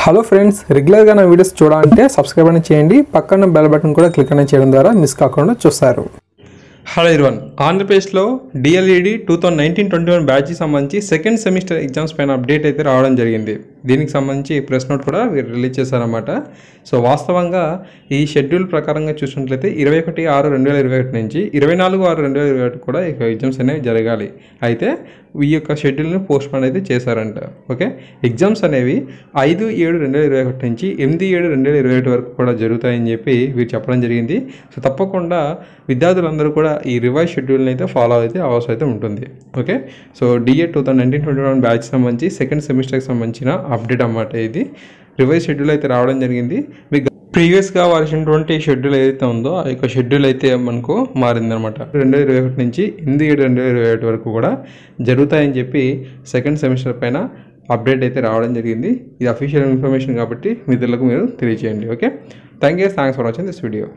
Hello friends, రెగ్యులర్గా నా videos చూడాలంటే సబ్స్క్రైబ్ అని చేయండి. పక్కన బెల్ బటన్ కూడా క్లిక్ అని చేయడం ద్వారా మిస్ కాకుండా చూస్తారు. హలో ఇర్వన్, ఆంధ్రప్రదేశ్లో డిఎల్ఈడి 2019-21 బ్యాచ్కి సంబంధించి సెకండ్ సెమిస్టర్ ఎగ్జామ్స్ పైన అప్డేట్ అయితే రావడం జరిగింది. దీనికి సంబంధించి ప్రెస్ నోట్ కూడా రిలీజ్ చేశారన్నమాట. సో వాస్తవంగా ఈ షెడ్యూల్ ప్రకారంగా చూసినట్లయితే 21/6/2021 నుంచి 24/6/2021 కూడా ఈ ఎగ్జామ్స్ అనేవి జరగాలి. అయితే ఈ యొక్క షెడ్యూల్ని పోస్ట్పోన్ అయితే చేశారంట. ఓకే, ఎగ్జామ్స్ అనేవి 5/7/2021 నుంచి 8/7/2021 వరకు కూడా జరుగుతాయని చెప్పి వీరు చెప్పడం జరిగింది. సో తప్పకుండా విద్యార్థులందరూ కూడా ఈ రివైజ్ షెడ్యూల్ని అయితే ఫాలో అయితే అవసరం అయితే ఉంటుంది. ఓకే, సో డిఏ 2019-21 బ్యాచ్ సంబంధించి సెకండ్ సెమిస్టర్కి సంబంధించిన అప్డేట్ అన్నమాట. ఇది రివైజ్ షెడ్యూల్ అయితే రావడం జరిగింది. మీకు ప్రీవియస్గా వారినటువంటి షెడ్యూల్ ఏదైతే ఉందో ఆ యొక్క షెడ్యూల్ అయితే మనకు మారిందనమాట. 2021 నుంచి 8/7/2021 వరకు కూడా జరుగుతాయని చెప్పి సెకండ్ సెమిస్టర్ పైన అప్డేట్ అయితే రావడం జరిగింది. ఇది అఫీషియల్ ఇన్ఫర్మేషన్ కాబట్టి మిత్రులకు మీరు తెలియజేయండి. Okay, thanks for watching this video.